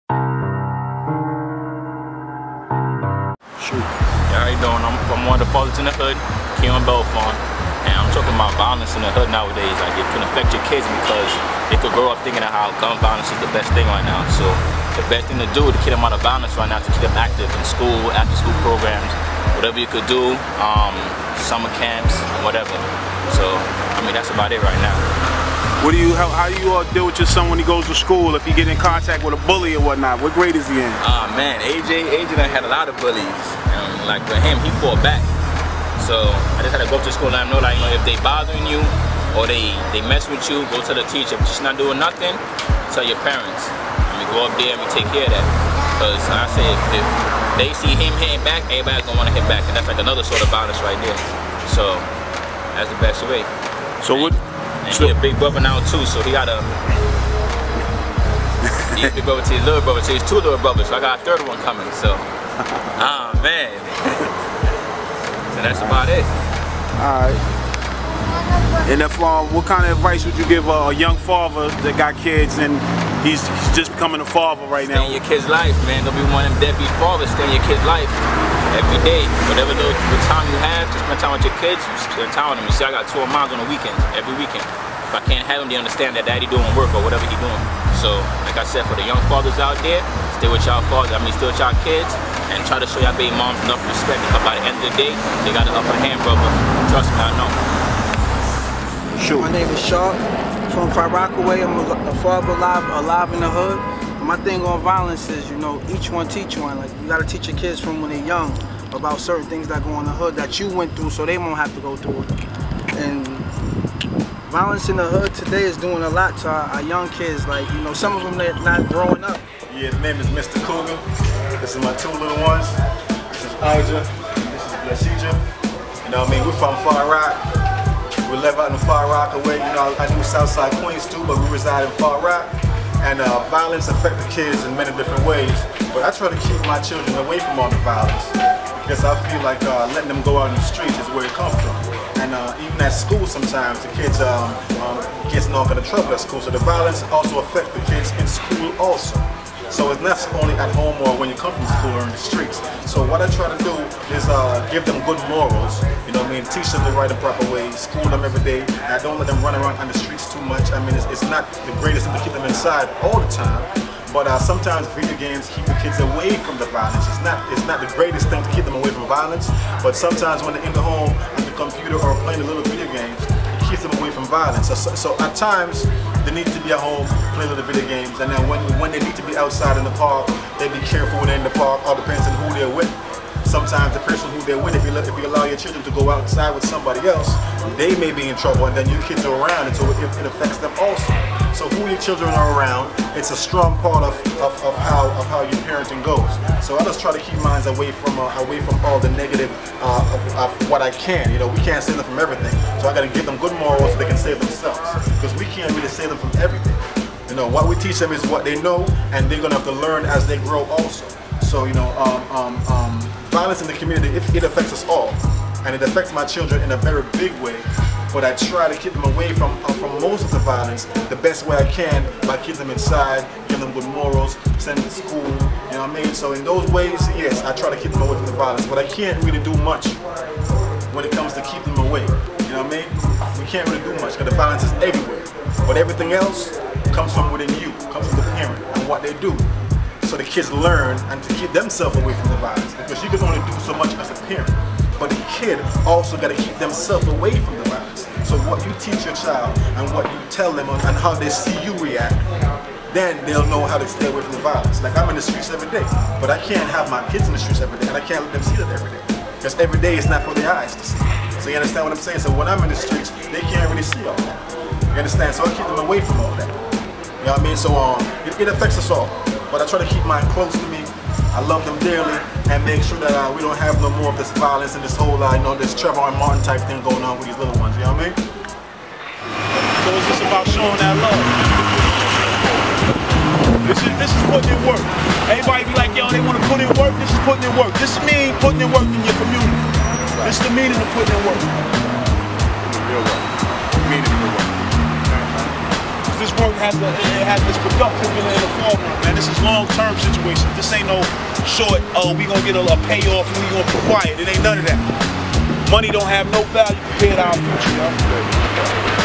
Shoot. Yeah, how you doing? I'm one of the fathers in the hood, Keon Belfon, and I'm talking about violence in the hood nowadays. Like, it can affect your kids because they could grow up thinking of how gun violence is the best thing right now. So the best thing to do to keep them out of violence right now is to keep them active in school, after school programs, whatever you could do, summer camps, whatever. So, I mean, that's about it right now. How do you deal with your son when he goes to school, if he get in contact with a bully or whatnot? What grade is he in? Man, AJ done had a lot of bullies. Like for him, he fought back. So I just had to go up to school and let him know, like, you know, if they bothering you or they mess with you, go to the teacher. If you're just not doing nothing, tell your parents. I mean, go up there and take care of that. Because I say if they see him hitting back, everybody's gonna want to hit back, and that's like another sort of violence right there. So that's the best way. So what? And he a big brother now too, so he got a he's big brother to his little brother, so he's two little brothers, so I got a third one coming, so man. So that's about it. Alright. And if what kind of advice would you give a young father that got kids and he's just becoming a father right now? Stay in your kid's life, man. Don't be one of them deadbeat fathers. Stay in your kid's life every day. Whatever the time you have to spend time with your kids, you spend time with them. You see, I got 2 of mine on the weekends, every weekend. If I can't have them, they understand that daddy doing work or whatever he doing. So, like I said, for the young fathers out there, stay with y'all fathers. I mean, stay with y'all kids, and try to show y'all baby moms enough respect, because by the end of the day, they got an upper hand, brother. Trust me, I know. Shoot. My name is Sharp, from Far Rockaway. I'm a father alive in the hood. My thing on violence is, you know, each one teach one. Like, you gotta teach your kids from when they're young about certain things that go on in the hood that you went through, so they won't have to go through it. And violence in the hood today is doing a lot to our young kids. Like, you know, some of them they're not growing up. Yeah, the name is Mr. Cougar. This is my 2 little ones. This is Aja. This is Blessija. You know what I mean? We're from Far Rock. We live out in Far Rockaway. You know, I do Southside Queens too, but we reside in Far Rock. And violence affects the kids in many different ways. But I try to keep my children away from all the violence, because I feel like letting them go out in the streets is where it comes from. And even at school sometimes the kids get in all kind of trouble at school. So the violence also affects the kids in school also. So it's not only at home or when you come from school or in the streets. So what I try to do is give them good morals, you know what I mean, teach them the right and proper way, school them every day. And I don't let them run around on the streets too much. I mean, it's not the greatest thing to keep them inside all the time, but sometimes video games keep the kids away from the violence. It's not the greatest thing to keep them away from violence, but sometimes when they're in the home on the computer or playing the little video games, it keeps them away from violence. So at times, they need to be at home, play little video games, and then when they need to be outside in the park, they be careful when they're in the park. All depends on who they're with. Sometimes the person who they're with, if you allow your children to go outside with somebody else, they may be in trouble, and then your kids are around, and so it affects them also. So who your children are around, it's a strong part of how your parenting goes. So I just try to keep mine away from all the negative of what I can. You know, we can't save them from everything. So I got to give them good morals so they can save themselves, because we can't really save them from everything. You know, what we teach them is what they know, and they're gonna have to learn as they grow also. So you know, violence in the community, it affects us all, and it affects my children in a very big way. But I try to keep them away from most of the violence the best way I can by keeping them inside, giving them good morals, sending them to school, you know what I mean? So in those ways, yes, I try to keep them away from the violence, but I can't really do much when it comes to keeping them away, you know what I mean? We can't really do much because the violence is everywhere, but everything else comes from within you, comes from the parent and what they do. So the kids learn and to keep themselves away from the violence, because you can only do so much as a parent. But the kid also got to keep themselves away from the violence. So what you teach your child and what you tell them and how they see you react, then they'll know how to stay away from the violence. Like, I'm in the streets every day, but I can't have my kids in the streets every day, and I can't let them see that every day. Because every day is not for their eyes to see. So you understand what I'm saying? So when I'm in the streets, they can't really see all that. You understand? So I keep them away from all that. You know what I mean? So it affects us all. But I try to keep mine close to me. I love them dearly, and make sure that we don't have no more of this violence and this whole, you know, this Trevor and Martin type thing going on with these little ones, you know what I mean? So it's just about showing that love. This is putting in work. Everybody be like, yo, they want to put in work. This is putting in work. This means putting in work in your community. This is the meaning of putting in work. Real work. Meaningful work. this work it's productive in the long run, man. This is long-term situation. This ain't no short, oh, we gonna get a payoff and we gonna be quiet. It ain't none of that. Money don't have no value compared to our future, yo.